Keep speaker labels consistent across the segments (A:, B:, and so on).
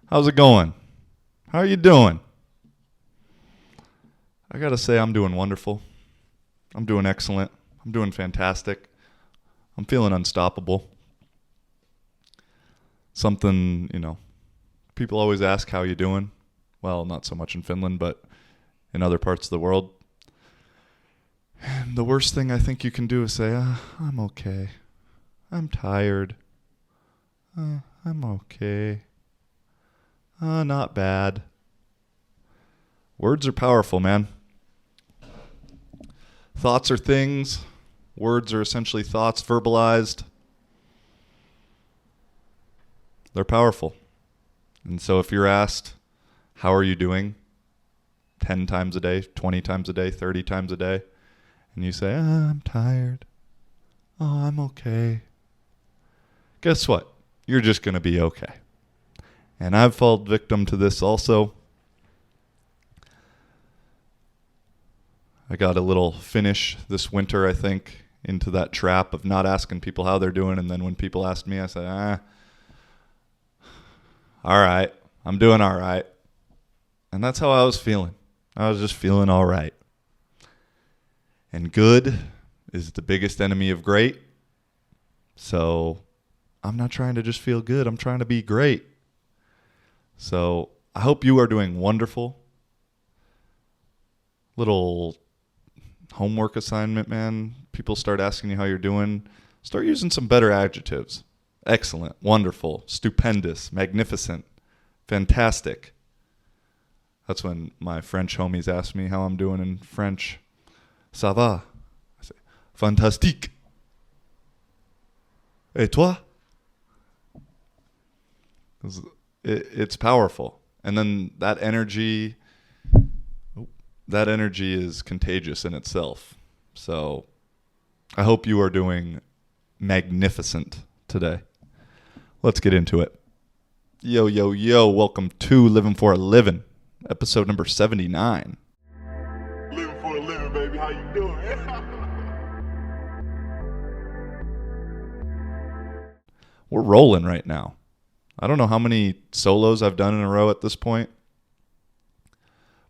A: How's it going? How are you doing? I gotta say, I'm doing wonderful. I'm doing excellent. I'm doing fantastic. I'm feeling unstoppable. Something, people always ask how you doing. Well, not so much in Finland, but in other parts of the world. And the worst thing I think you can do is say, I'm okay. I'm tired. I'm okay. Not bad. Words are powerful, man. Thoughts are things. Words are essentially thoughts verbalized. They're powerful. And so if you're asked, how are you doing? 10 times a day, 20 times a day, 30 times a day, and you say, I'm tired. I'm okay. Guess what? You're just going to be okay. And I've fallen victim to this also. I got a little Finnish this winter, I think, into that trap of not asking people how they're doing. And then when people ask me, I say, all right, I'm doing all right. And that's how I was feeling. I was just feeling all right. And good is the biggest enemy of great. So I'm not trying to just feel good. I'm trying to be great. So I hope you are doing wonderful. Little homework assignment, man. People start asking you how you're doing. Start using some better adjectives. Excellent, wonderful, stupendous, magnificent, fantastic. That's when my French homies ask me how I'm doing in French. Ça va? I say, fantastique. Et toi? It's powerful. And then that energy is contagious in itself. So I hope you are doing magnificent today. Let's get into it. Yo, yo, yo. Welcome to Living for a Living, episode number 79.
B: Living for a living, baby. How you doing?
A: We're rolling right now. I don't know how many solos I've done in a row at this point,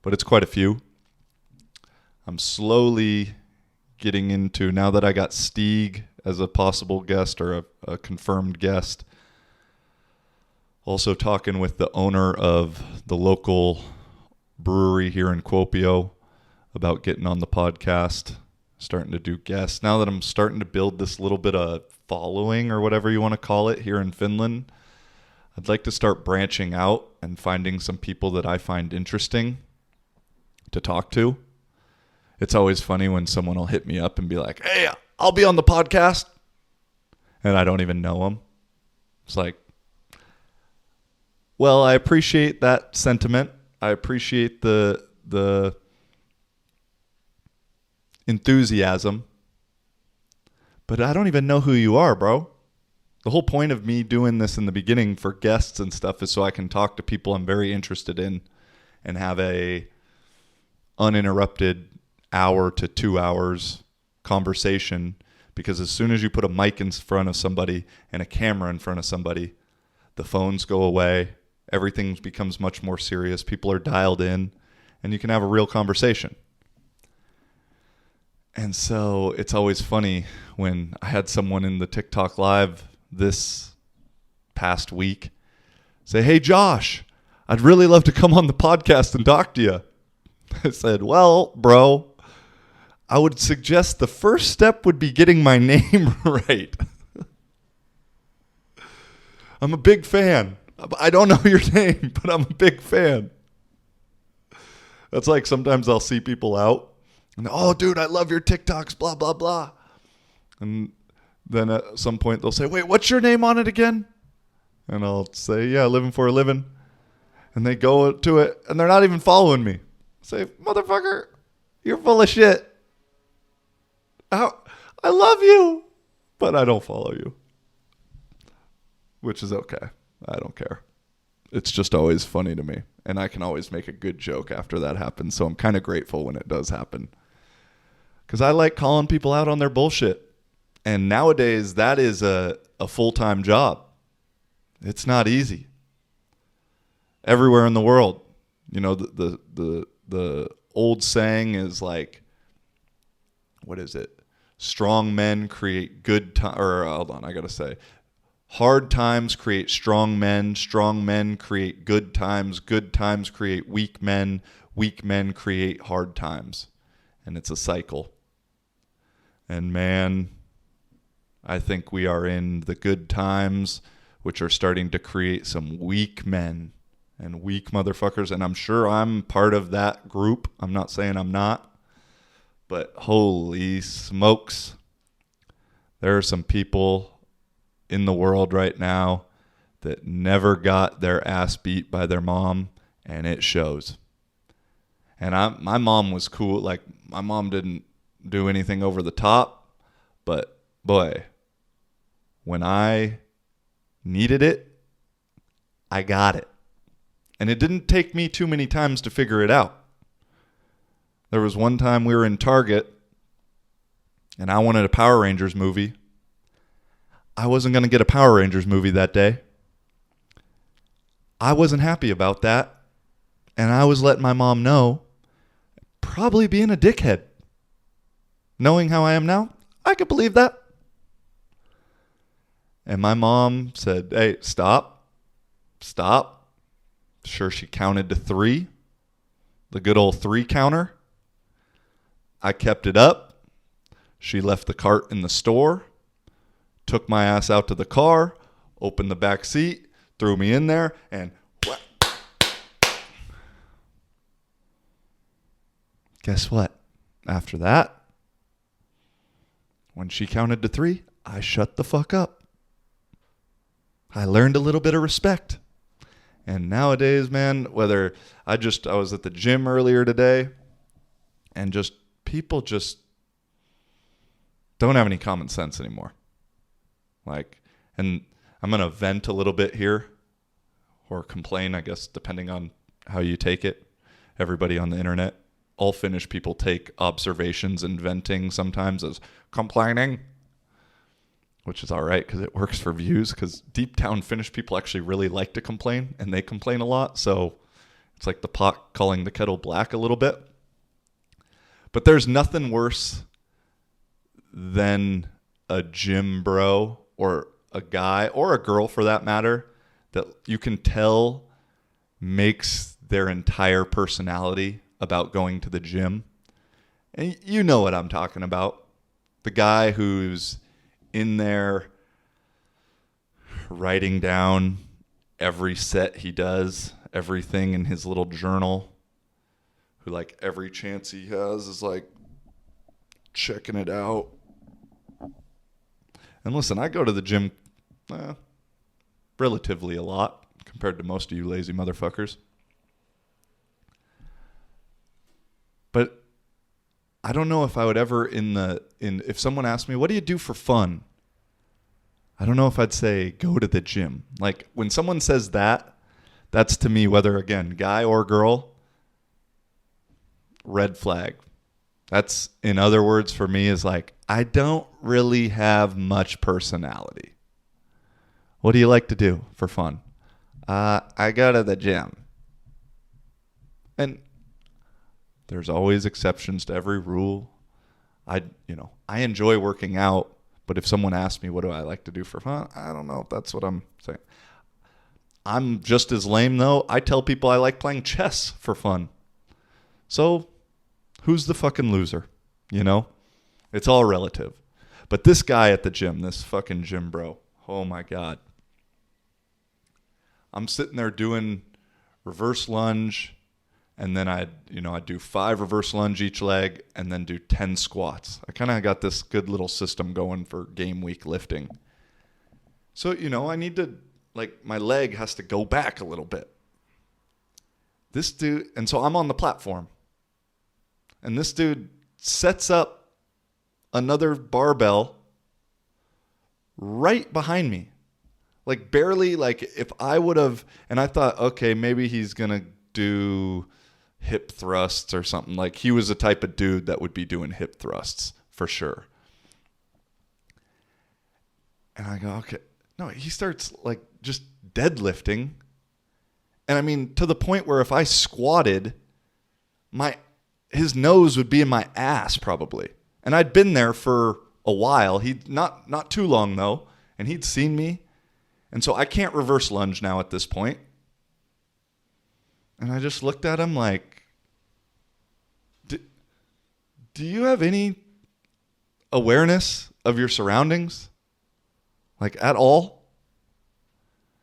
A: but it's quite a few. I'm slowly getting into, now that I got Stieg as a possible guest or a confirmed guest, also talking with the owner of the local brewery here in Kuopio about getting on the podcast, starting to do guests. Now that I'm starting to build this little bit of following or whatever you want to call it here in Finland, I'd like to start branching out and finding some people that I find interesting to talk to. It's always funny when someone will hit me up and be like, hey, I'll be on the podcast. And I don't even know them. It's like, well, I appreciate that sentiment. I appreciate the enthusiasm. But I don't even know who you are, bro. The whole point of me doing this in the beginning for guests and stuff is so I can talk to people I'm very interested in and have a uninterrupted hour to 2 hours conversation, because as soon as you put a mic in front of somebody and a camera in front of somebody, the phones go away, everything becomes much more serious, people are dialed in, and you can have a real conversation. And so it's always funny when I had someone in the TikTok live this past week say, hey Josh, I'd really love to come on the podcast and talk to you. I said, well, bro, I would suggest the first step would be getting my name right. I'm a big fan. I don't know your name, but I'm a big fan. That's like sometimes I'll see people out and, oh, dude, I love your TikToks, blah, blah, blah. And then at some point they'll say, wait, what's your name on it again? And I'll say, yeah, Living for a Living. And they go to it and they're not even following me. Say, motherfucker, you're full of shit. I love you, but I don't follow you. Which is okay. I don't care. It's just always funny to me. And I can always make a good joke after that happens. So I'm kind of grateful when it does happen. Because I like calling people out on their bullshit. And nowadays, that is a full-time job. It's not easy. everywhere in the world. You know, the old saying is like, what is it? Strong men create good time. Or hold on, I gotta say, hard times create strong men create good times create weak men create hard times, and it's a cycle. And man, I think we are in the good times, which are starting to create some weak men and weak motherfuckers. And I'm sure I'm part of that group. I'm not saying I'm not. But holy smokes, there are some people in the world right now that never got their ass beat by their mom, and it shows. And my mom was cool. Like, my mom didn't do anything over the top, but boy, when I needed it, I got it. And it didn't take me too many times to figure it out. There was one time we were in Target, and I wanted a Power Rangers movie. I wasn't going to get a Power Rangers movie that day. I wasn't happy about that, and I was letting my mom know, probably being a dickhead. Knowing how I am now, I could believe that. And my mom said, hey, stop. Sure, she counted to 3. The good old 3 counter. I kept it up. She left the cart in the store, took my ass out to the car, opened the back seat, threw me in there, and guess what? After that, when she counted to 3, I shut the fuck up. I learned a little bit of respect. And nowadays, man, whether I was at the gym earlier today, and just people just don't have any common sense anymore. Like, and I'm going to vent a little bit here, or complain, I guess, depending on how you take it. Everybody on the internet, all Finnish people take observations and venting sometimes as complaining, which is all right because it works for views, because deep down Finnish people actually really like to complain, and they complain a lot. So it's like the pot calling the kettle black a little bit. But there's nothing worse than a gym bro, or a guy, or a girl for that matter, that you can tell makes their entire personality about going to the gym. And you know what I'm talking about. The guy who's in there writing down every set he does, everything in his little journal, who like every chance he has is like checking it out. And listen, I go to the gym relatively a lot compared to most of you lazy motherfuckers. But I don't know if I would ever if someone asked me, what do you do for fun? I don't know if I'd say go to the gym. Like, when someone says that, that's to me, whether, again, guy or girl, red flag. That's, in other words, for me, is like, I don't really have much personality. What do you like to do for fun? I go to the gym. And there's always exceptions to every rule. I enjoy working out, but if someone asks me what do I like to do for fun, I don't know if that's what I'm saying. I'm just as lame, though. I tell people I like playing chess for fun. So who's the fucking loser? You know? It's all relative. But this guy at the gym, this fucking gym bro, oh my God. I'm sitting there doing reverse lunge, and then I'd do 5 reverse lunge each leg, and then do 10 squats. I kind of got this good little system going for game week lifting. So, I need to, my leg has to go back a little bit. This dude, and so I'm on the platform, and this dude sets up another barbell right behind me. Like, barely, if I would have, and I thought, okay, maybe he's going to do hip thrusts or something. Like, he was the type of dude that would be doing hip thrusts for sure. And I go, okay. No, he starts just deadlifting, And I mean, to the point where if I squatted, his nose would be in my ass probably. And I'd been there for a while. He'd not too long though, and he'd seen me. And so I can't reverse lunge now at this point. And I just looked at him like, do you have any awareness of your surroundings? Like at all?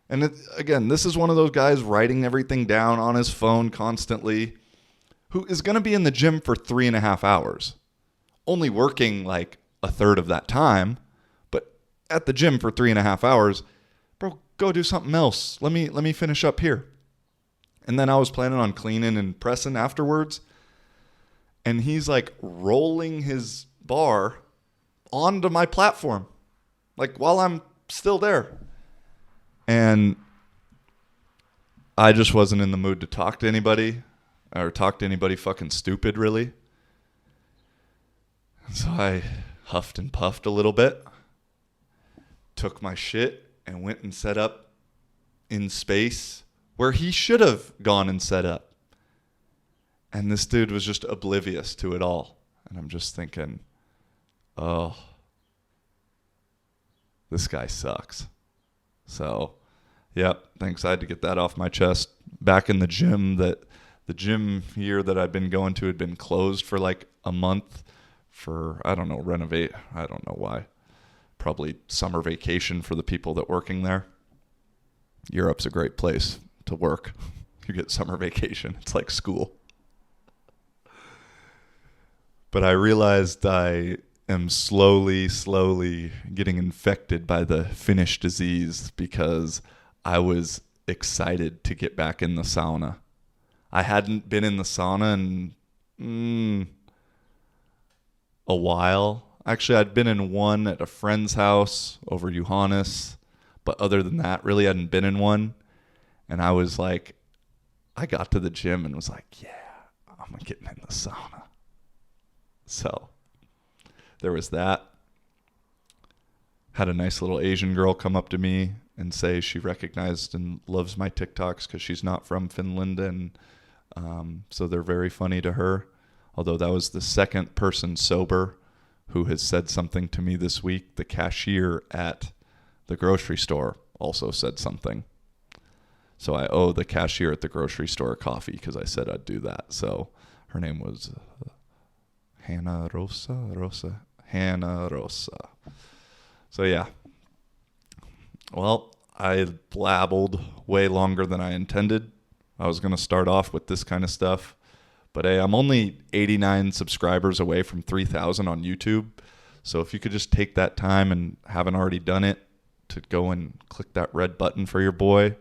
A: And again, this is one of those guys writing everything down on his phone constantly, who is going to be in the gym for 3.5 hours, only working like a third of that time, but at the gym for 3.5 hours. Bro, go do something else. Let me finish up here. And then I was planning on cleaning and pressing afterwards. And he's like rolling his bar onto my platform, like while I'm still there. And I just wasn't in the mood to talk to anybody or talk to anybody fucking stupid, really. So I huffed and puffed a little bit, took my shit, and went and set up in space where he should have gone and set up. And this dude was just oblivious to it all. And I'm just thinking, oh, this guy sucks. So, yep, thanks. I had to get that off my chest. Back in the gym here that I'd been going to had been closed for like a month for, I don't know, renovate. I don't know why. Probably summer vacation for the people that working there. Europe's a great place to work. You get summer vacation. It's like school. But I realized I am slowly getting infected by the Finnish disease because I was excited to get back in the sauna. I hadn't been in the sauna in a while. Actually, I'd been in one at a friend's house over Johannes, but other than that, really hadn't been in one. And I was like, I got to the gym and was like, yeah, I'm getting in the sauna. So there was that. Had a nice little Asian girl come up to me and say she recognized and loves my TikToks because she's not from Finland. And so they're very funny to her. Although that was the second person sober who has said something to me this week. The cashier at the grocery store also said something. So I owe the cashier at the grocery store coffee because I said I'd do that. So her name was Hannah Rosa. So yeah. Well, I blabbled way longer than I intended. I was going to start off with this kind of stuff. But hey, I'm only 89 subscribers away from 3,000 on YouTube. So if you could just take that time and haven't already done it to go and click that red button for your boy.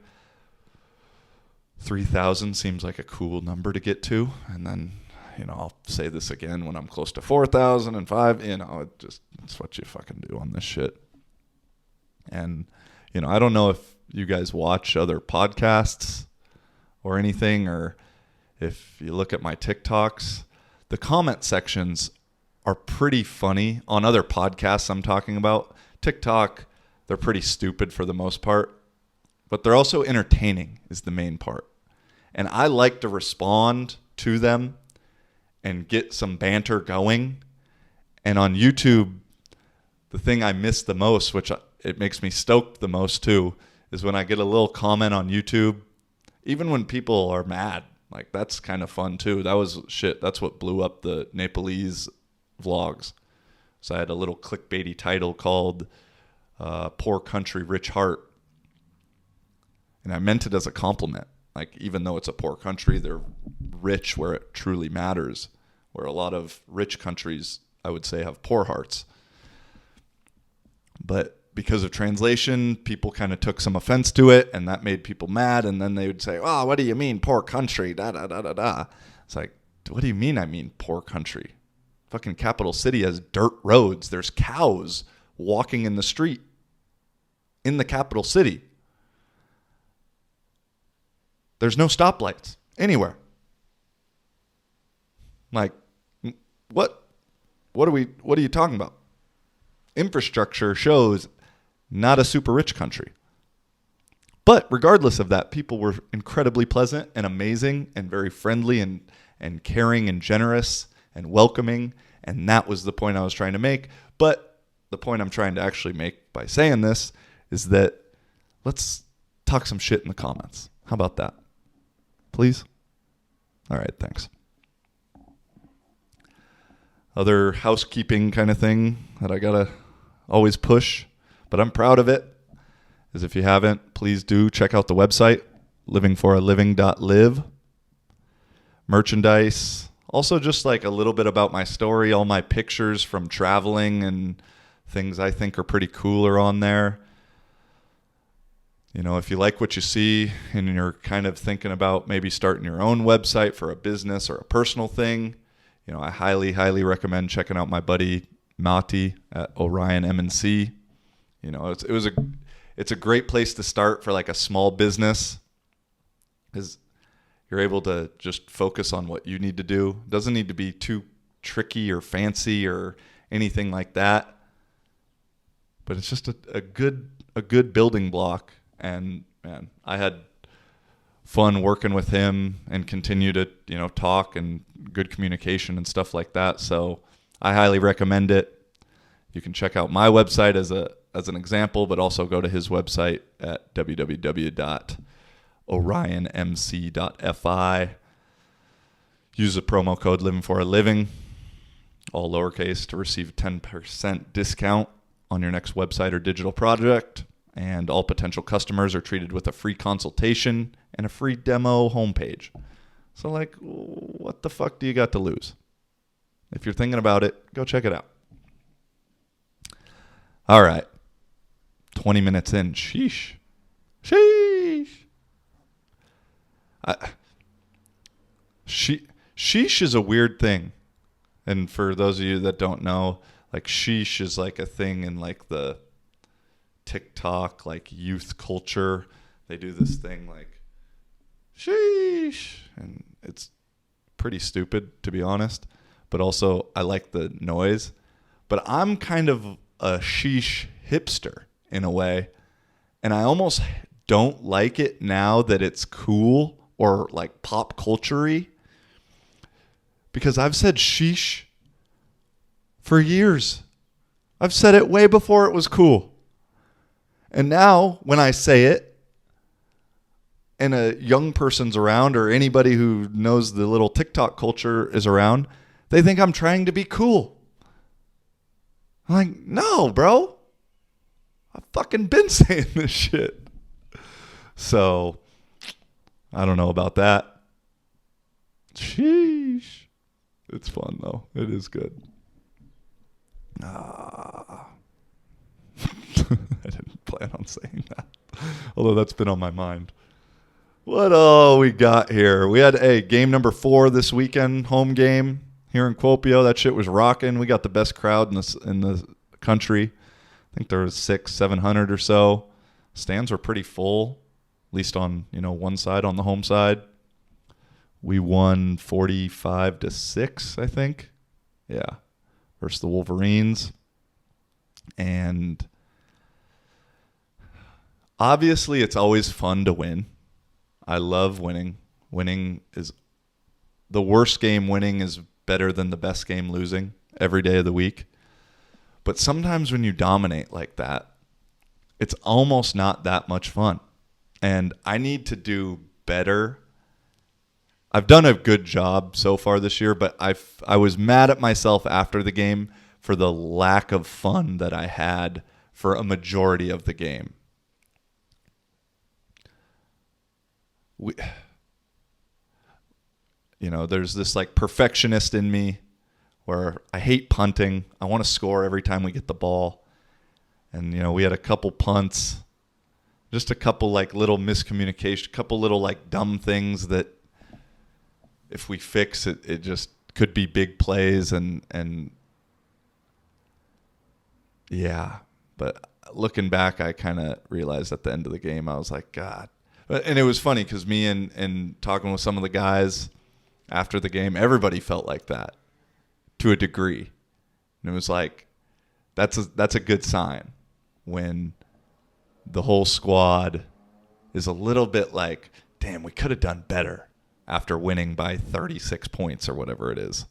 A: 3,000 seems like a cool number to get to. And then, I'll say this again when I'm close to 4,000 and 5,000. It's what you fucking do on this shit. And, I don't know if you guys watch other podcasts or anything, or if you look at my TikToks, the comment sections are pretty funny. On other podcasts I'm talking about, TikTok, they're pretty stupid for the most part, but they're also entertaining is the main part. And I like to respond to them and get some banter going. And on YouTube, the thing I miss the most, which it makes me stoked the most too, is when I get a little comment on YouTube, even when people are mad. Like, that's kind of fun too. That was shit. That's what blew up the Nepalese vlogs. So I had a little clickbaity title called Poor Country, Rich Heart. And I meant it as a compliment. Like, even though it's a poor country, they're rich where it truly matters. Where a lot of rich countries, I would say, have poor hearts. But because of translation, people kind of took some offense to it, and that made people mad. And then they would say, "Oh, what do you mean, poor country? Da da da da da." It's like, what do you mean? I mean poor country. Fucking capital city has dirt roads. There's cows walking in the street in the capital city. There's no stoplights anywhere. Like, what are you talking about? Infrastructure shows not a super rich country. But regardless of that, people were incredibly pleasant and amazing and very friendly and caring and generous and welcoming. And that was the point I was trying to make. But the point I'm trying to actually make by saying this is that let's talk some shit in the comments. How about that? Please? All right, thanks. Other housekeeping kind of thing that I gotta always push, but I'm proud of it, is if you haven't, please do check out the website, livingforaliving.live. Merchandise. Also just like a little bit about my story. All my pictures from traveling and things I think are pretty cool are on there. You know, if you like what you see and you're kind of thinking about maybe starting your own website for a business or a personal thing, you know, I highly, highly recommend checking out my buddy Mati at Orion M&C. You know, it's a great place to start for like a small business, because you're able to just focus on what you need to do. It doesn't need to be too tricky or fancy or anything like that. But it's just a good building block. And man, I had fun working with him and continue to, you know, talk and good communication and stuff like that. So I highly recommend it. You can check out my website as an example, but also go to his website at www.orionmc.fi. Use the promo code Living for a Living, all lowercase, to receive 10% discount on your next website or digital project. And all potential customers are treated with a free consultation and a free demo homepage. So, like, what the fuck do you got to lose? If you're thinking about it, go check it out. All right. 20 minutes in. Sheesh. Sheesh is a weird thing. And for those of you that don't know, like, sheesh is like a thing in like the Tik Tok, like youth culture. They do this thing like sheesh, and it's pretty stupid, to be honest, but also I like the noise. But I'm kind of a sheesh hipster in a way, and I almost don't like it now that it's cool or like pop culture-y, because I've said sheesh for years. I've said it way before it was cool. And now when I say it and a young person's around, or anybody who knows the little TikTok culture is around, they think I'm trying to be cool. I'm like, no, bro. I've fucking been saying this shit. So, I don't know about that. Sheesh. It's fun, though. It is good. I didn't plan on saying that, although that's been on my mind. What all we got here? We had game number 4 this weekend, home game here in Kuopio. That shit was rocking. We got the best crowd in the country. I think there was 600-700 or so. Stands were pretty full, at least on one side, on the home side. We won 45-6, I think. Yeah, versus the Wolverines. And obviously, it's always fun to win. I love winning. Winning is the worst game. Winning is better than the best game losing every day of the week. But sometimes when you dominate like that, it's almost not that much fun. And I need to do better. I've done a good job so far this year, but I was mad at myself after the game for the lack of fun that I had for a majority of the game. There's this like perfectionist in me where I hate punting. I want to score every time we get the ball. And, we had a couple punts, just a couple like little miscommunication, a couple little like dumb things that if we fix it, it just could be big plays and yeah. But looking back, I kind of realized at the end of the game, I was like, God. And it was funny because me and talking with some of the guys after the game, everybody felt like that to a degree. And it was like, that's a good sign when the whole squad is a little bit like, damn, we could have done better after winning by 36 points or whatever it is.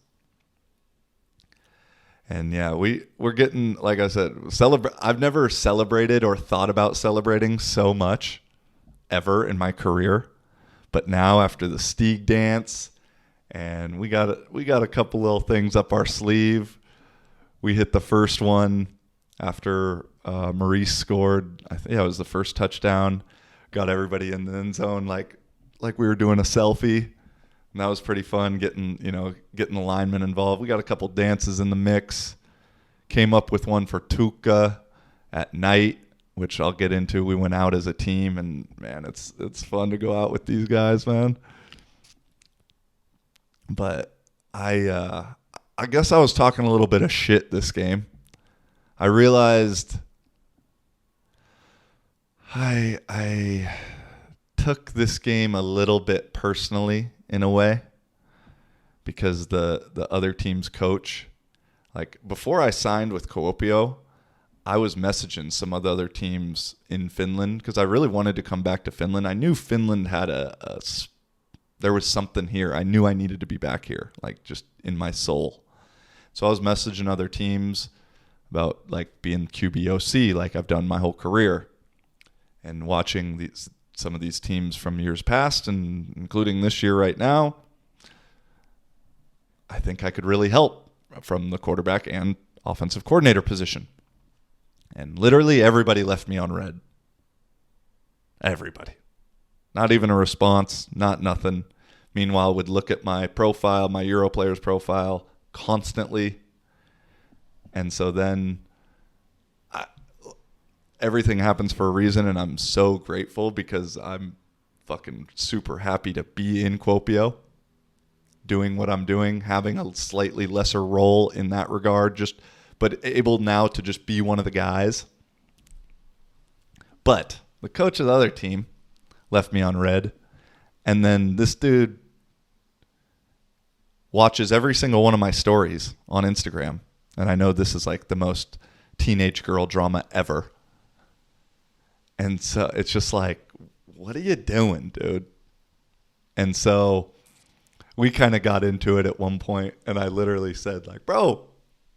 A: And yeah, we're getting, like I said, I've never celebrated or thought about celebrating so much ever in my career. But now after the Stieg dance, and we got a couple little things up our sleeve. We hit the first one after Maurice scored. I think it was the first touchdown. Got everybody in the end zone like we were doing a selfie. And that was pretty fun getting the linemen involved. We got a couple dances in the mix. Came up with one for Tuca at night, which I'll get into. We went out as a team, and man, it's fun to go out with these guys, man. But I guess I was talking a little bit of shit this game. I realized I took this game a little bit personally in a way, because the other team's coach, like before I signed with Kuopio, I was messaging some of the other teams in Finland because I really wanted to come back to Finland. I knew Finland had there was something here. I knew I needed to be back here, like just in my soul. So I was messaging other teams about like being QBOC, like I've done my whole career, and watching some of these teams from years past, and including this year right now. I think I could really help from the quarterback and offensive coordinator position. And literally everybody left me on red. Everybody. Not even a response, not nothing. Meanwhile, would look at my profile, my Euro players profile constantly. And so then everything happens for a reason, and I'm so grateful because I'm fucking super happy to be in Kuopio, doing what I'm doing, having a slightly lesser role in that regard, but able now to just be one of the guys. But the coach of the other team left me on red, and then this dude watches every single one of my stories on Instagram, and I know this is like the most teenage girl drama ever. And so it's just like, what are you doing, dude? And so we kind of got into it at one point, and I literally said, like, bro,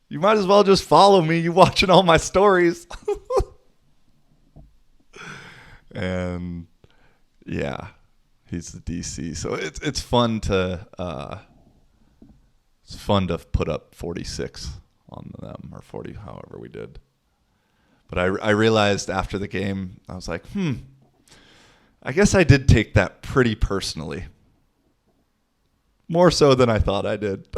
A: you might as well just follow me. You watching all my stories. And yeah, he's the DC. So it's fun to put up 46 on them, or 40, however we did. But I realized after the game, I was like, I guess I did take that pretty personally. More so than I thought I did.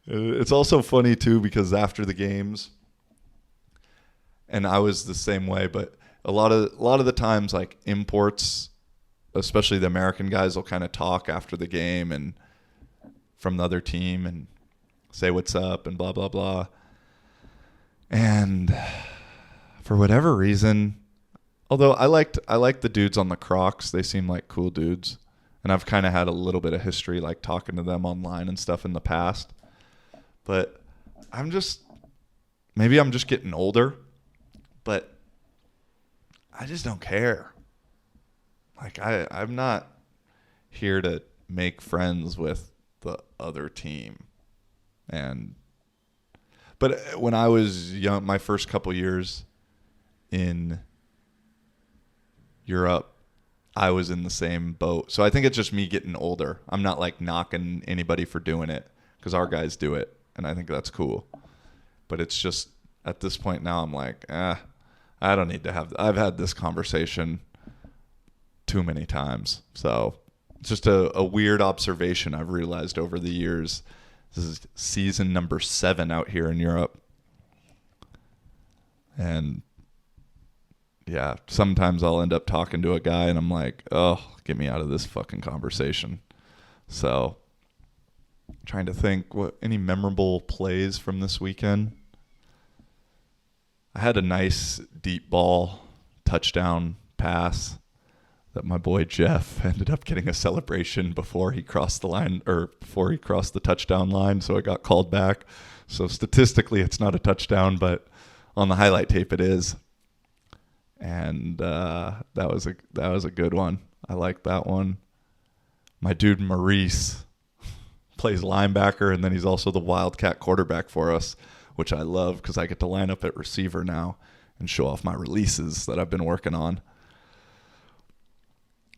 A: It's also funny, too, because after the games, and I was the same way, but a lot of the times, like imports, especially the American guys, will kind of talk after the game and from the other team and say what's up and blah, blah, blah. And for whatever reason, although I liked the dudes on the Crocs, they seem like cool dudes. And I've kind of had a little bit of history, like talking to them online and stuff in the past. But maybe I'm just getting older, but I just don't care. Like I'm not here to make friends with the other team. But when I was young, my first couple years in Europe, I was in the same boat. So I think it's just me getting older. I'm not like knocking anybody for doing it, because our guys do it, and I think that's cool. But it's just at this point now, I'm like, I don't need to have. I've had this conversation too many times. So it's just a weird observation I've realized over the years. This is season number 7 out here in Europe. And yeah, sometimes I'll end up talking to a guy and I'm like, oh, get me out of this fucking conversation. So trying to think any memorable plays from this weekend. I had a nice deep ball touchdown pass that my boy Jeff ended up getting a celebration before he crossed the line, or before he crossed the touchdown line, so it got called back. So statistically it's not a touchdown, but on the highlight tape it is. And that was a good one. I like that one. My dude Maurice plays linebacker, and then he's also the Wildcat quarterback for us, which I love because I get to line up at receiver now and show off my releases that I've been working on.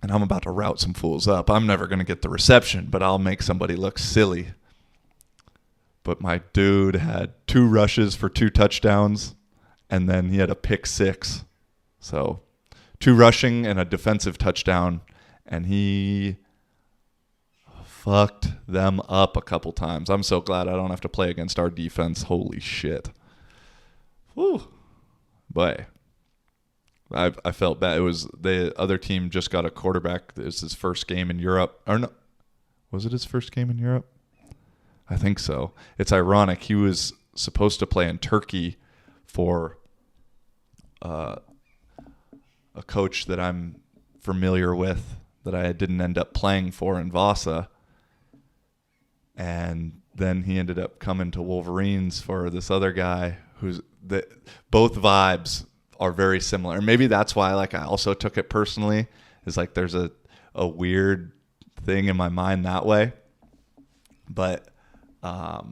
A: And I'm about to route some fools up. I'm never going to get the reception, but I'll make somebody look silly. But my dude had 2 rushes for 2 touchdowns, and then he had a pick 6. So 2 rushing and a defensive touchdown, and he fucked them up a couple times. I'm so glad I don't have to play against our defense. Holy shit. Whew. Boy. I felt bad. It was the other team just got a quarterback. It was his first game in Europe. Or no. Was it his first game in Europe? I think so. It's ironic. He was supposed to play in Turkey for a coach that I'm familiar with that I didn't end up playing for in Vasa. And then he ended up coming to Wolverines for this other guy both vibes are very similar. Maybe that's why I also took it personally. Is like there's a weird thing in my mind that way. But I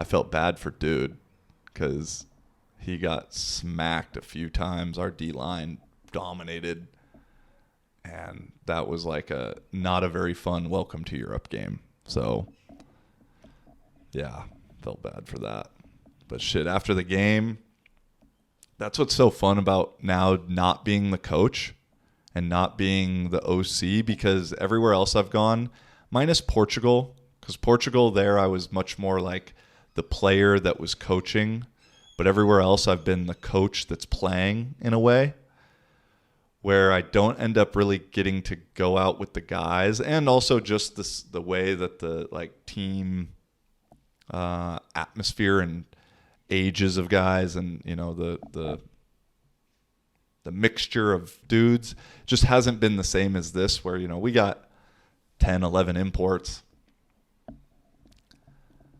A: felt bad for dude because he got smacked a few times. Our D-line dominated, and that was like not a very fun welcome to Europe game. So, yeah, felt bad for that. But shit, after the game, that's what's so fun about now not being the coach and not being the OC, because everywhere else I've gone, minus Portugal, because Portugal there I was much more like the player that was coaching, but everywhere else I've been the coach that's playing in a way where I don't end up really getting to go out with the guys, and also just the way that the team atmosphere and ages of guys and the mixture of dudes just hasn't been the same as this, where we got 10, 11 imports,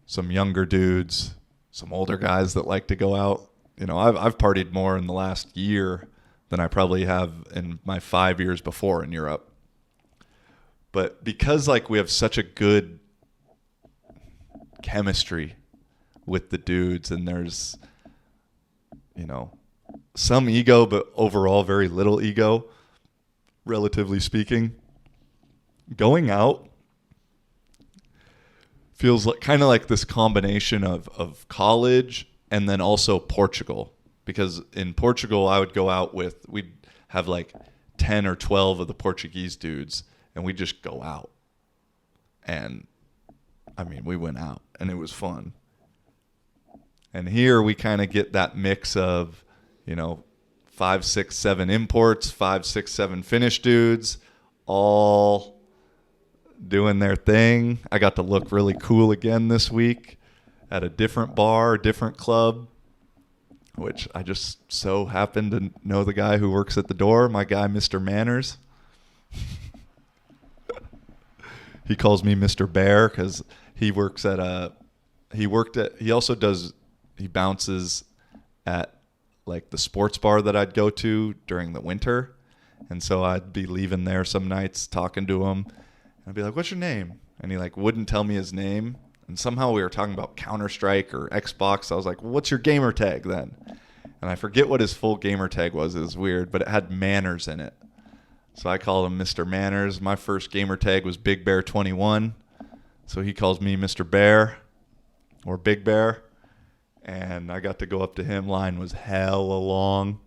A: some younger dudes, some older guys that like to go out. I've partied more in the last year than I probably have in my 5 years before in Europe. But because we have such a good chemistry with the dudes, and there's some ego, but overall very little ego, relatively speaking, going out feels kind of like this combination of college and then also Portugal. Because in Portugal, I would go out we'd have 10 or 12 of the Portuguese dudes, and we'd just go out. And, we went out, and it was fun. And here we kind of get that mix of, 5, 6, 7 imports, 5, 6, 7 Finnish dudes, all doing their thing. I got to look really cool again this week at a different bar, a different club, which I just so happened to know the guy who works at the door, my guy, Mr. Manners. He calls me Mr. Bear because he bounces at the sports bar that I'd go to during the winter. And so I'd be leaving there some nights talking to him. And I'd be like, "What's your name?" And he wouldn't tell me his name. And somehow we were talking about Counter-Strike or Xbox. I was like, "Well, what's your gamer tag then?" And I forget what his full gamer tag was. It was weird, but it had Manners in it. So I called him Mr. Manners. My first gamer tag was Big Bear 21. So he calls me Mr. Bear or Big Bear. And I got to go up to him. Line was hella long.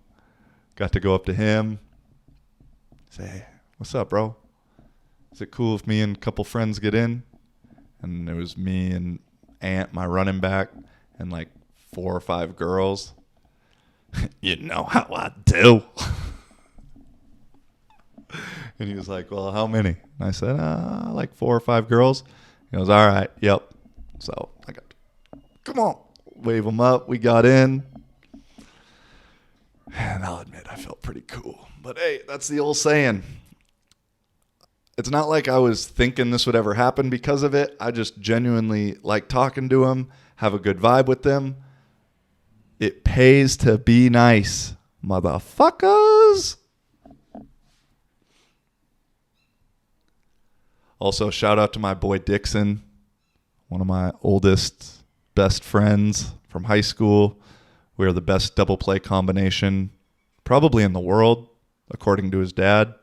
A: Got to go up to him. Say, "Hey, what's up, bro? Is it cool if me and a couple friends get in?" And it was me and Ant, my running back, and 4 or 5 girls. "You know how I do." And he was like, "Well, how many?" And I said, 4 or 5 girls. He goes, "All right, yep." So I got, "Come on." Wave them up. We got in. And I'll admit, I felt pretty cool. But hey, that's the old saying. It's not like I was thinking this would ever happen because of it. I just genuinely like talking to them, have a good vibe with them. It pays to be nice, motherfuckers. Also, shout out to my boy Dixon, one of my oldest, best friends from high school. We are the best double play combination probably in the world, according to his dad.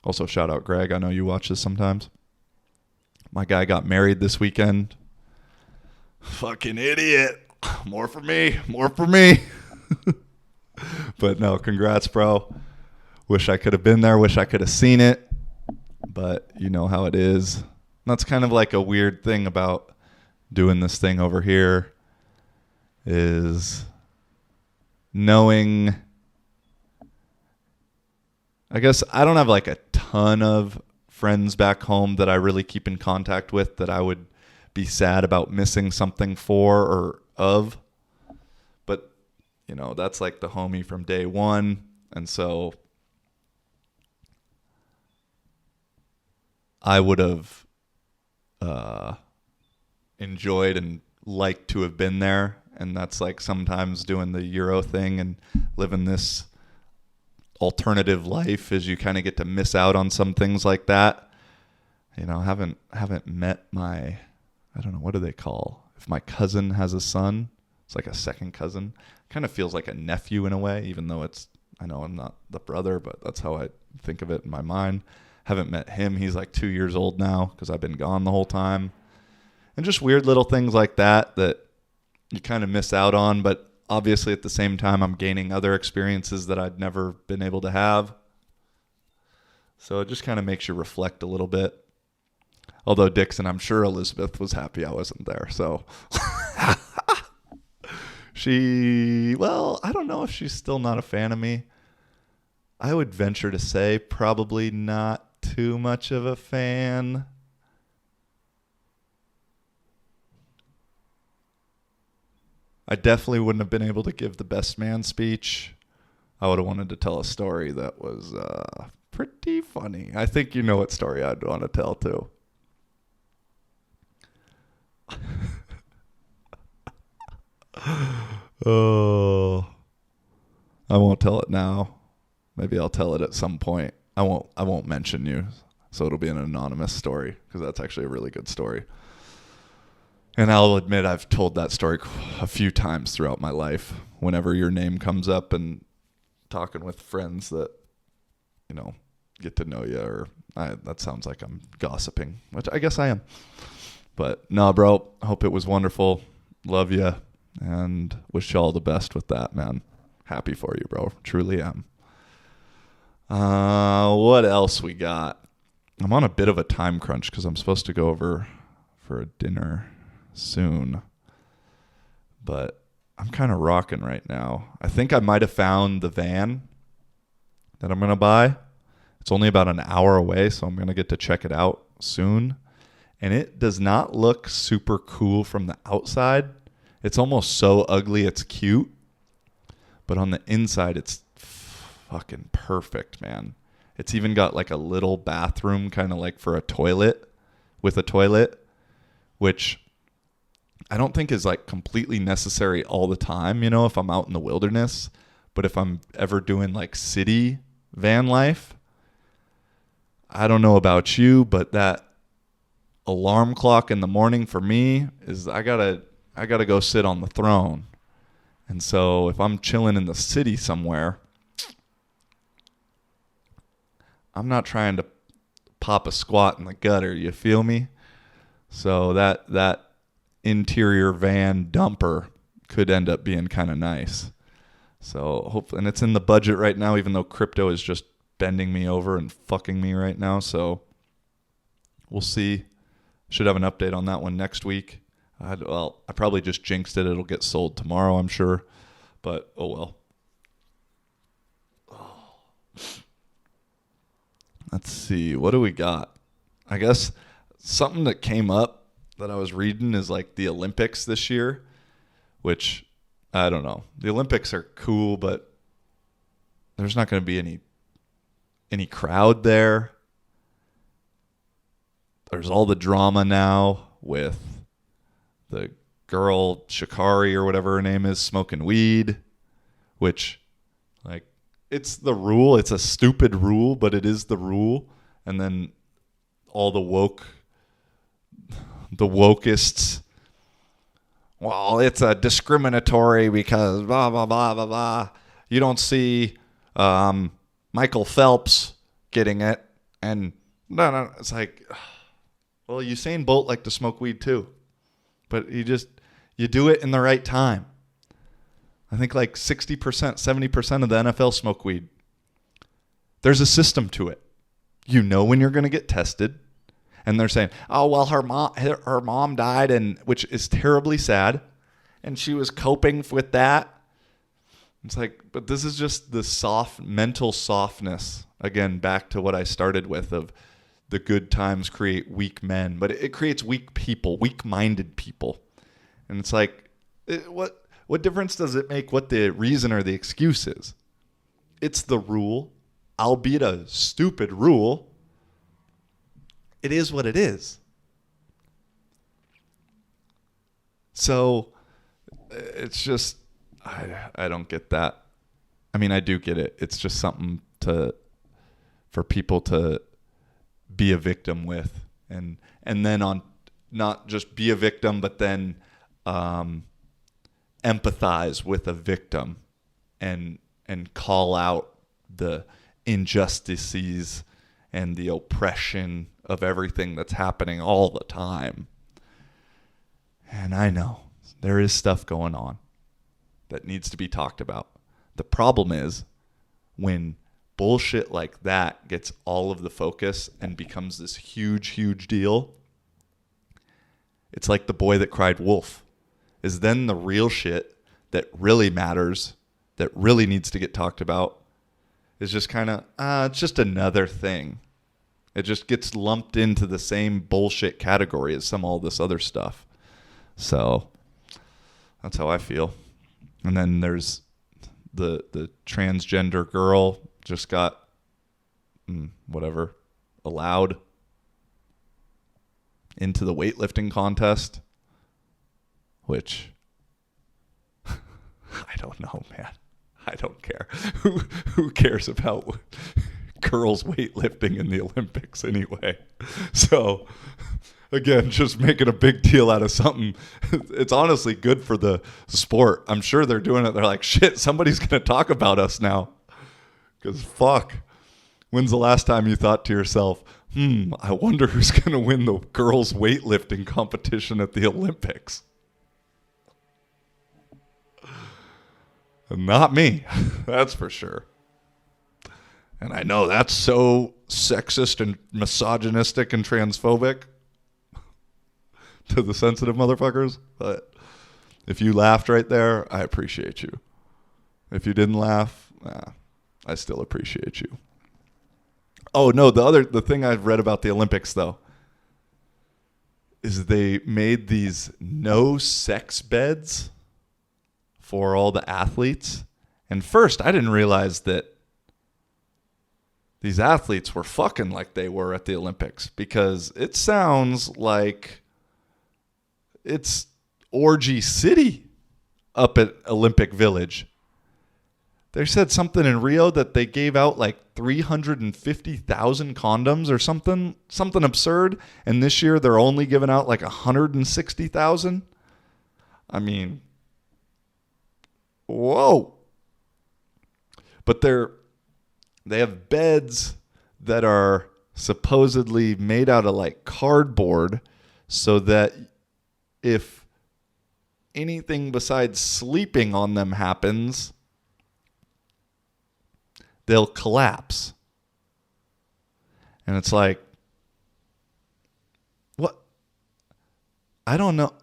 A: Also, shout out Greg. I know you watch this sometimes. My guy got married this weekend. Fucking idiot. More for me. More for me. But no, congrats, bro. Wish I could have been there. Wish I could have seen it. But you know how it is. That's kind of like a weird thing about doing this thing over here is knowing. I guess I don't have like a ton of friends back home that I really keep in contact with that I would be sad about missing something for or of. But, you know, that's like the homie from day one. And so I would have enjoyed and liked to have been there. And that's like sometimes doing the Euro thing and living this alternative life is you kind of get to miss out on some things like that. You know, haven't met my, I don't know, what do they call? If my cousin has a son, it's like a second cousin. Kind of feels like a nephew in a way, even though it's, I know I'm not the brother, but that's how I think of it in my mind. Haven't met him. He's like 2 years old now because I've been gone the whole time. And just weird little things like that that you kind of miss out on. But obviously at the same time, I'm gaining other experiences that I'd never been able to have. So it just kind of makes you reflect a little bit. Although Dixon, I'm sure Elizabeth was happy I wasn't there. So well, I don't know if she's still not a fan of me. I would venture to say probably not too much of a fan. I definitely wouldn't have been able to give the best man speech. I would have wanted to tell a story that was pretty funny. I think you know what story I'd want to tell too. Oh, I won't tell it now. Maybe I'll tell it at some point. I won't mention you, so it'll be an anonymous story because that's actually a really good story. And I'll admit I've told that story a few times throughout my life. Whenever your name comes up and talking with friends that, you know, get to know you, or that sounds like I'm gossiping, which I guess I am. But no, bro, hope it was wonderful. Love you and wish you all the best with that, man. Happy for you, bro. Truly am. What else we got? I'm on a bit of a time crunch because I'm supposed to go over for a dinner soon, but I'm kind of rocking right now. I think I might have found the van that I'm going to buy. It's only about an hour away, so I'm going to get to check it out soon. And it does not look super cool from the outside. It's almost so ugly it's cute. But on the inside, it's fucking perfect, man. It's even got like a little bathroom kind of like for a toilet with a toilet, which I don't think is like completely necessary all the time, you know, if I'm out in the wilderness. But if I'm ever doing like city van life, I don't know about you, but that alarm clock in the morning for me is I gotta go sit on the throne. And so if I'm chilling in the city somewhere, I'm not trying to pop a squat in the gutter, you feel me? So that interior van dumper could end up being kind of nice. So hopefully, and it's in the budget right now, even though crypto is just bending me over and fucking me right now. So we'll see. Should have an update on that one next week. I probably just jinxed it. It'll get sold tomorrow, I'm sure. But oh well. Let's see. What do we got? I guess something that came up that I was reading is like the Olympics this year, which I don't know. The Olympics are cool, but there's not going to be any crowd there. There's all the drama now with the girl, Shikari or whatever her name is, smoking weed, which, like, it's the rule. It's a stupid rule, but it is the rule. And then all the wokeists, well, it's a discriminatory because blah, blah, blah, blah, blah. You don't see Michael Phelps getting it. And no, it's like, well, Usain Bolt liked to smoke weed too. But you do it in the right time. I think like 60%, 70% of the NFL smoke weed. There's a system to it. You know when you're going to get tested. And they're saying, oh, well, her mom died, and which is terribly sad. And she was coping with that. It's like, but this is just the soft mental softness. Again, back to what I started with of the good times create weak men. But it creates weak people, weak-minded people. And it's like, what difference does it make what the reason or the excuse is? It's the rule, albeit a stupid rule. It is what it is. So it's just, I don't get that. I mean, I do get it. It's just something for people to be a victim with, and then on not just be a victim, but then empathize with a victim and call out the injustices and the oppression of everything that's happening all the time. And I know there is stuff going on that needs to be talked about. The problem is when bullshit like that gets all of the focus and becomes this huge, huge deal. It's like the boy that cried wolf. Is then the real shit that really matters, that really needs to get talked about, is just kind of, it's just another thing. It just gets lumped into the same bullshit category as all this other stuff. So that's how I feel. And then there's the transgender girl just got allowed into the weightlifting contest, which I don't know, man. I don't care. Who cares about girls weightlifting in the Olympics anyway? So, again, just making a big deal out of something. It's honestly good for the sport. I'm sure they're doing it. They're like, shit, somebody's going to talk about us now. Because fuck. When's the last time you thought to yourself, I wonder who's going to win the girls weightlifting competition at the Olympics? Not me, that's for sure. And I know that's so sexist and misogynistic and transphobic to the sensitive motherfuckers. But if you laughed right there, I appreciate you. If you didn't laugh, I still appreciate you. Oh, no, the thing I've read about the Olympics, though, is they made these no sex beds for all the athletes. And first, I didn't realize that these athletes were fucking like they were at the Olympics, because it sounds like it's orgy city up at Olympic Village. They said something in Rio that they gave out like 350,000 condoms or something absurd. And this year they're only giving out like 160,000. I mean, whoa. But they have beds that are supposedly made out of like cardboard, so that if anything besides sleeping on them happens, they'll collapse. And it's like, what? I don't know.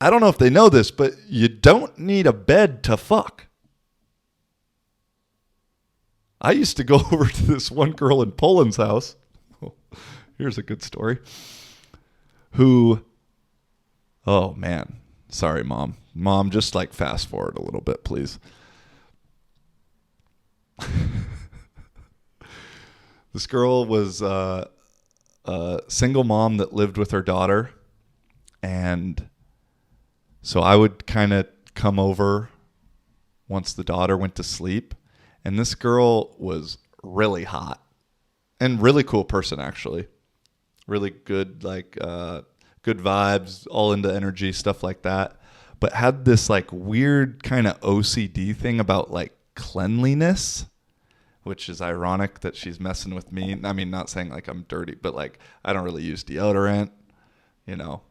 A: I don't know if they know this, but you don't need a bed to fuck. I used to go over to this one girl in Poland's house. Oh, here's a good story. Who, oh man, sorry, Mom. Mom, just like fast forward a little bit, please. This girl was a single mom that lived with her daughter, And so I would kind of come over once the daughter went to sleep. And this girl was really hot and really cool person, actually. Really good, like, good vibes, all into energy, stuff like that. But had this like weird kind of OCD thing about like cleanliness, which is ironic that she's messing with me. I mean, not saying like I'm dirty, but like I don't really use deodorant. You know,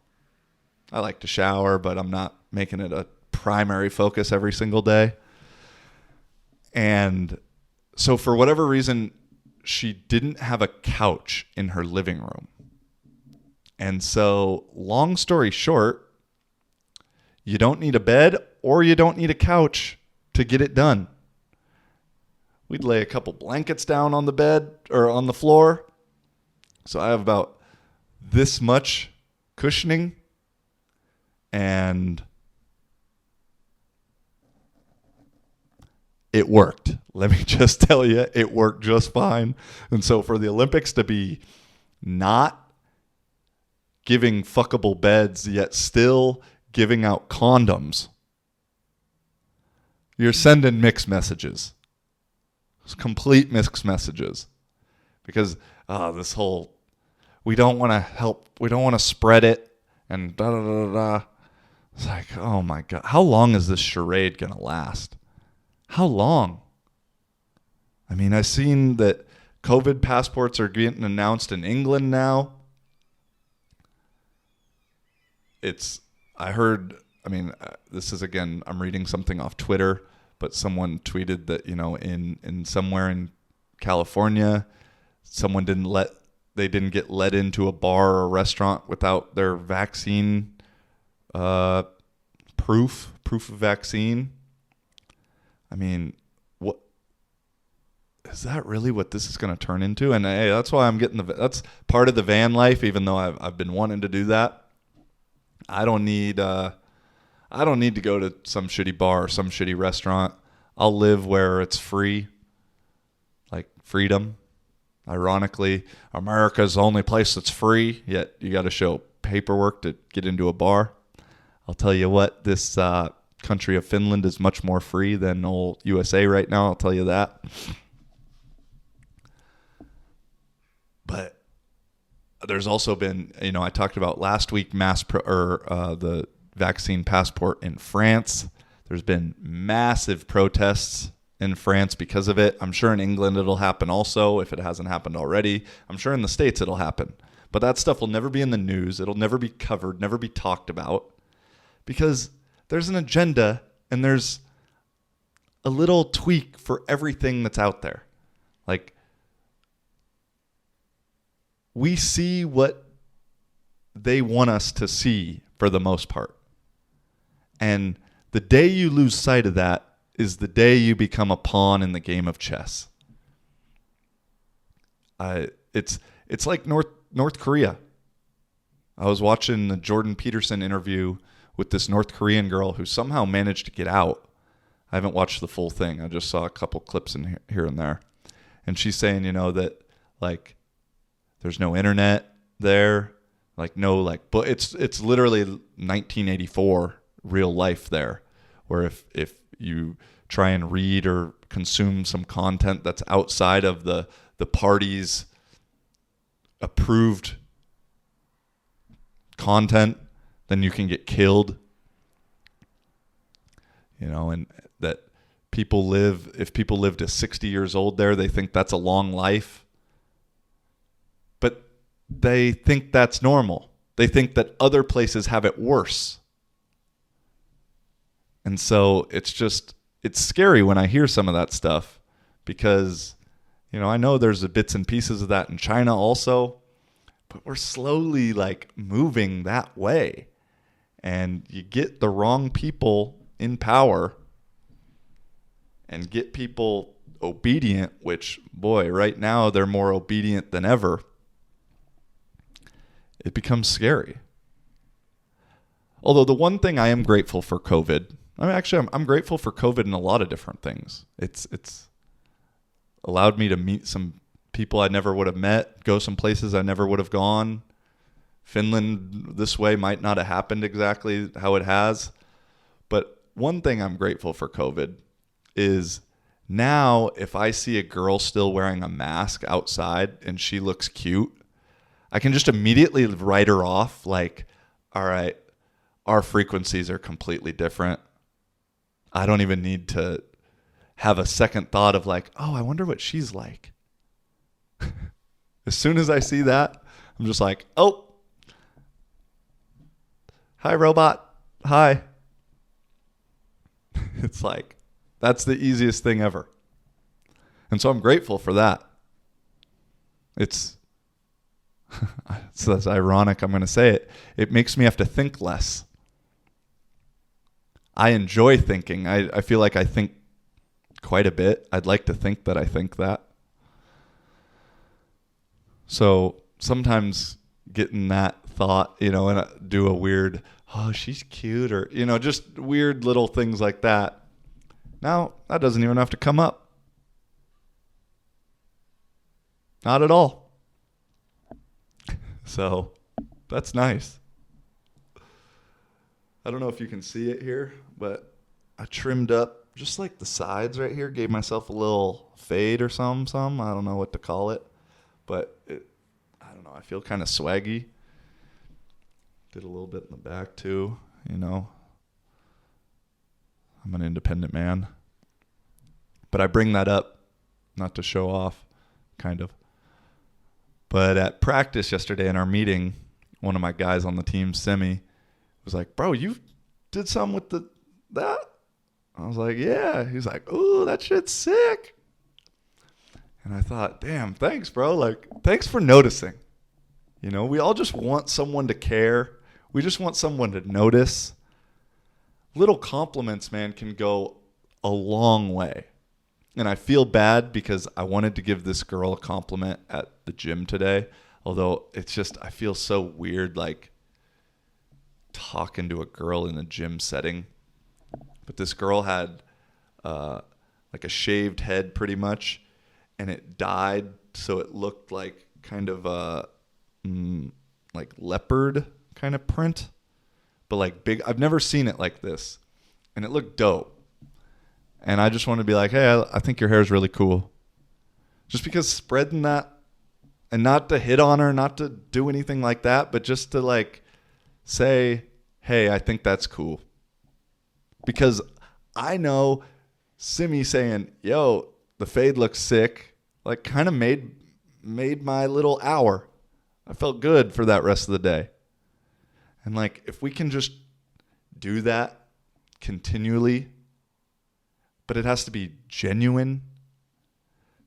A: I like to shower, but I'm not making it a primary focus every single day. And so for whatever reason, she didn't have a couch in her living room. And so, long story short, you don't need a bed or you don't need a couch to get it done. We'd lay a couple blankets down on the bed or on the floor. So I have about this much cushioning, and it worked. Let me just tell you, it worked just fine. And so for the Olympics to be not giving fuckable beds yet still giving out condoms, you're sending mixed messages. It's complete mixed messages. Because this whole, we don't want to help, we don't want to spread it, and da da da da da. It's like, oh my God, how long is this charade going to last? How long? I mean, I've seen that COVID passports are getting announced in England now. This is, again, I'm reading something off Twitter, but someone tweeted that, in somewhere in California, someone they didn't get let into a bar or a restaurant without their vaccine proof of vaccine. I mean, what is that really what this is going to turn into? And hey, that's why I'm getting that's part of the van life, even though I've been wanting to do that. I don't need to go to some shitty bar or some shitty restaurant. I'll live where it's free, like freedom. Ironically, America's the only place that's free, yet you got to show paperwork to get into a bar. I'll tell you what, this country of Finland is much more free than old USA right now. I'll tell you that. But there's also been, I talked about last week the vaccine passport in France. There's been massive protests in France because of it. I'm sure in England it'll happen also if it hasn't happened already. I'm sure in the States it'll happen. But that stuff will never be in the news. It'll never be covered, never be talked about, because there's an agenda and there's a little tweak for everything that's out there. Like, we see what they want us to see for the most part. And the day you lose sight of that is the day you become a pawn in the game of chess. It's like North Korea. I was watching the Jordan Peterson interview with this North Korean girl who somehow managed to get out. I haven't watched the full thing. I just saw a couple clips in here and there. And she's saying, that like there's no internet there, like no like, but it's literally 1984 real life there, where if you try and read or consume some content that's outside of the party's approved content, then you can get killed. And that if people live to 60 years old there, they think that's a long life. But they think that's normal. They think that other places have it worse. And so it's scary when I hear some of that stuff, because, I know there's bits and pieces of that in China also, but we're slowly like moving that way. And you get the wrong people in power and get people obedient, which, boy, right now they're more obedient than ever. It becomes scary. Although the one thing I am grateful for COVID, I'm grateful for COVID in a lot of different things. It's allowed me to meet some people I never would have met, go some places I never would have gone, Finland this way might not have happened exactly how it has. But one thing I'm grateful for COVID is now if I see a girl still wearing a mask outside and she looks cute, I can just immediately write her off like, all right, our frequencies are completely different. I don't even need to have a second thought of like, oh, I wonder what she's like. As soon as I see that, I'm just like, oh, hi, robot. Hi. It's like, that's the easiest thing ever. And so I'm grateful for that. It's so that's ironic, I'm going to say it. It makes me have to think less. I enjoy thinking. I feel like I think quite a bit. I'd like to think that I think that. So sometimes getting that thought, and I do a weird, oh, she's cute, or, just weird little things like that. Now, that doesn't even have to come up. Not at all. So that's nice. I don't know if you can see it here, but I trimmed up just like the sides right here, gave myself a little fade or some. I don't know what to call it, but I don't know. I feel kind of swaggy. Did a little bit in the back too, I'm an independent man. But I bring that up not to show off, kind of. But at practice yesterday in our meeting, one of my guys on the team, Simi, was like, bro, you did something with that? I was like, yeah. He's like, ooh, that shit's sick. And I thought, damn, thanks, bro. Like, thanks for noticing. We all just want someone to care. We just want someone to notice. Little compliments, man, can go a long way. And I feel bad because I wanted to give this girl a compliment at the gym today. Although it's just, I feel so weird, like, talking to a girl in a gym setting. But this girl had like a shaved head pretty much, and it dyed so it looked like kind of a like leopard kind of print, but like big. I've never seen it like this, and it looked dope. And I just want to be like, hey, I think your hair is really cool. Just because spreading that, and not to hit on her, not to do anything like that, but just to like say, hey, I think that's cool. Because I know Simi saying, yo, the fade looks sick, like kind of made my little hour. I felt good for that rest of the day. And like, if we can just do that continually, but it has to be genuine,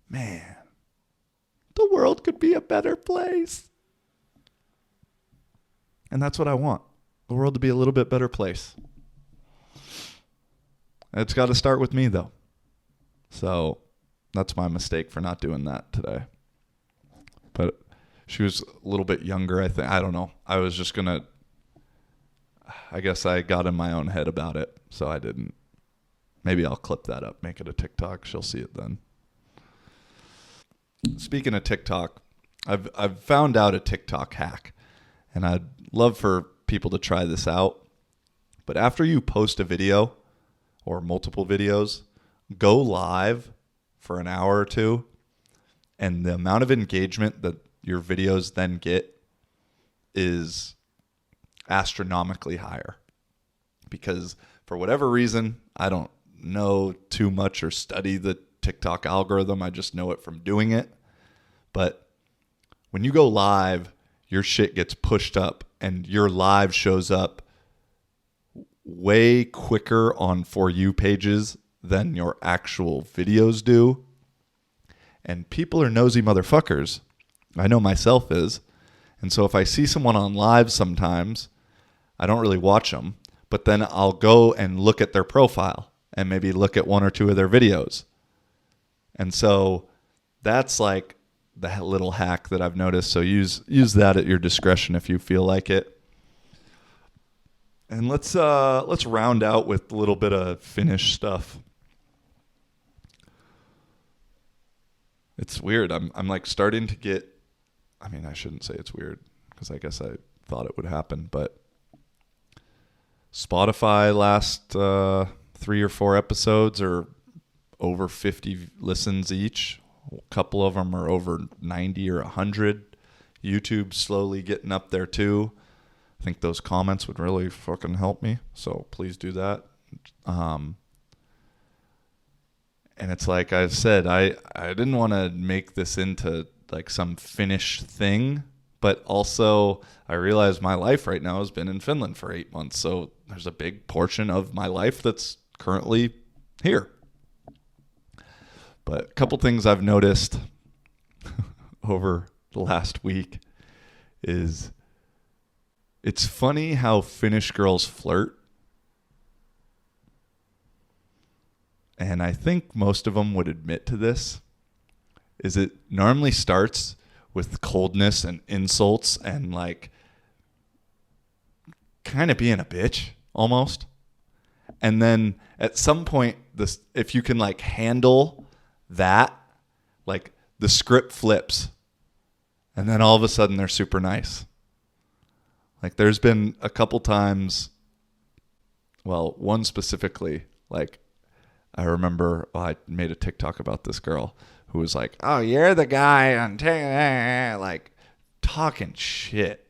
A: man, the world could be a better place. And that's what I want. The world to be a little bit better place. It's got to start with me, though. So that's my mistake for not doing that today. But she was a little bit younger, I think. I don't know. I was just going to, I guess I got in my own head about it, so I didn't. Maybe I'll clip that up, make it a TikTok. She'll see it then. Speaking of TikTok, I've found out a TikTok hack, and I'd love for people to try this out. But after you post a video or multiple videos, go live for an hour or two, and the amount of engagement that your videos then get is astronomically higher. Because for whatever reason, I don't know too much or study the TikTok algorithm. I just know it from doing it. But when you go live, your shit gets pushed up, and your live shows up way quicker on For You pages than your actual videos do. And people are nosy motherfuckers. I know myself is. And so if I see someone on live sometimes, I don't really watch them, but then I'll go and look at their profile and maybe look at one or two of their videos. And so that's like the little hack that I've noticed. So use that at your discretion if you feel like it. And let's round out with a little bit of Finnish stuff. It's weird. I'm like starting to get, I mean, I shouldn't say it's weird because I guess I thought it would happen. But Spotify last 3 or 4 episodes are over 50 listens each. A couple of them are over 90 or 100. YouTube slowly getting up there too. I think those comments would really fucking help me. So please do that. And it's like I said, I didn't want to make this into like some Finnish thing, but also I realize my life right now has been in Finland for 8 months. So there's a big portion of my life that's currently here. But a couple things I've noticed over the last week is it's funny how Finnish girls flirt. And I think most of them would admit to this, is it normally starts with coldness and insults and like kind of being a bitch almost. And then at some point, this, if you can like handle that, like the script flips. And then all of a sudden they're super nice. Like there's been a couple times, well, one specifically, like I remember I made a TikTok about this girl who was like, oh, you're the guy on TikTok, like talking shit.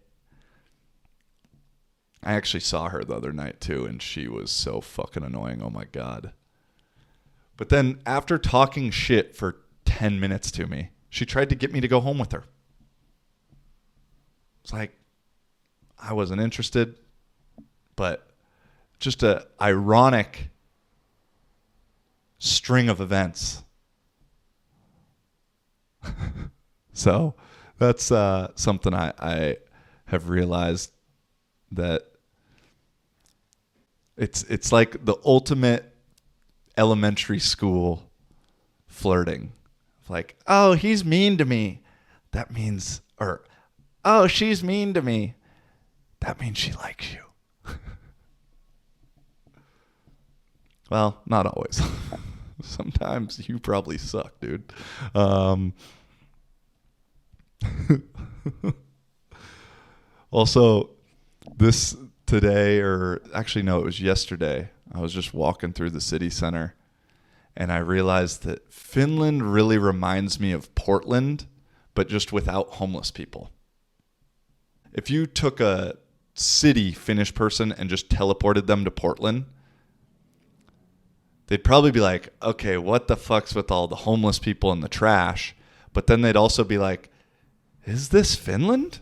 A: I actually saw her the other night too, and she was so fucking annoying. Oh my God. But then after talking shit for 10 minutes to me, she tried to get me to go home with her. It's like, I wasn't interested, but just a ironic string of events. So that's something I have realized, that it's like the ultimate elementary school flirting. Like, oh, he's mean to me. That means, or, oh, she's mean to me. That means she likes you. Well, not always. Sometimes you probably suck, dude. Also, this today, or actually no, it was yesterday, I was just walking through the city center and I realized that Finland really reminds me of Portland, but just without homeless people. If you took a city Finnish person and just teleported them to Portland, they'd probably be like, okay, what the fuck's with all the homeless people and the trash? But then they'd also be like, is this Finland?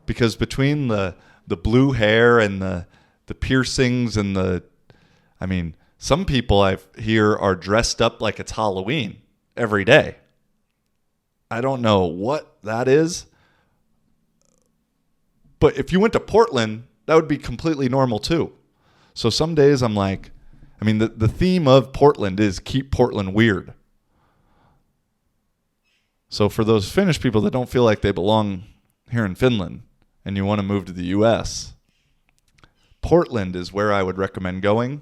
A: Because between the blue hair and the piercings and I mean, some people I hear are dressed up like it's Halloween every day. I don't know what that is. But if you went to Portland, that would be completely normal too. So some days I'm like, I mean, the theme of Portland is keep Portland weird. So for those Finnish people that don't feel like they belong here in Finland and you want to move to the U.S., Portland is where I would recommend going.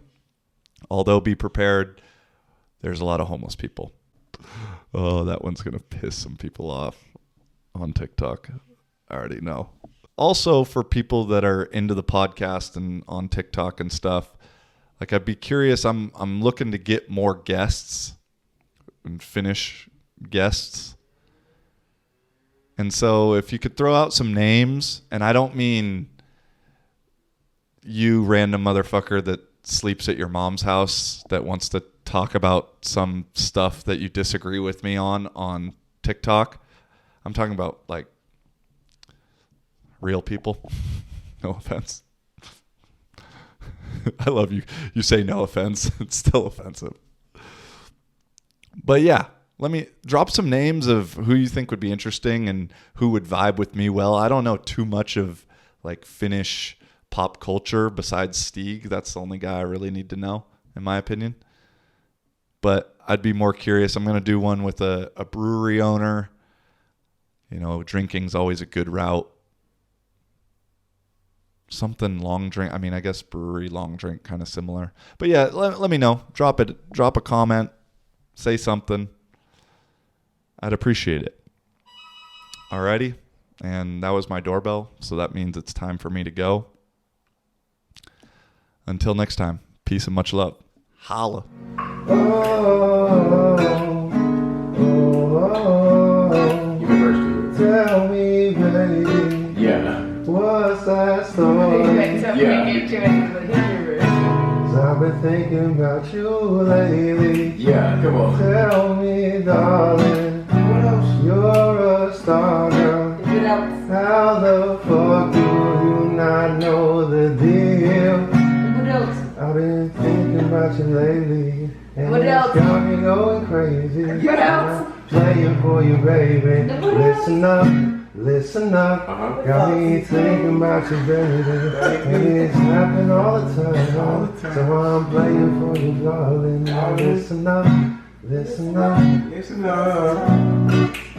A: Although be prepared, there's a lot of homeless people. Oh, that one's going to piss some people off on TikTok. I already know. Also, for people that are into the podcast and on TikTok and stuff, like I'd be curious. I'm looking to get more guests and Finnish guests. And so if you could throw out some names, and I don't mean you random motherfucker that sleeps at your mom's house that wants to talk about some stuff that you disagree with me on TikTok. I'm talking about like real people. No offense. I love you. You say no offense. It's still offensive. But yeah, let me drop some names of who you think would be interesting and who would vibe with me well. I don't know too much of like Finnish pop culture besides Stig. That's the only guy I really need to know, in my opinion. But I'd be more curious. I'm going to do one with a brewery owner. You know, drinking's always a good route. Something long drink. I mean, I guess brewery, long drink, kind of similar. But yeah, let me know. Drop a comment. Say something. I'd appreciate it. Alrighty. And that was my doorbell, so that means it's time for me to go. Until next time, peace and much love. Holla.
C: Tell me, baby.
D: Yeah.
C: What's that story? I've been thinking about you lately.
D: Yeah, come on.
C: Tell me, darling,
D: What else?
C: you're a star girl. How the fuck do you not know the deal? I've been thinking about you lately, and
E: What
C: it's
E: else?
C: got me going crazy.
E: What else?
C: I'm playing for you, baby.
E: What else?
C: Listen up, listen up.
D: Uh-huh.
C: Got me thinking about you, baby. And it's happening all the time. So I'm playing for you, darling. Now listen up, listen up.
D: Listen up.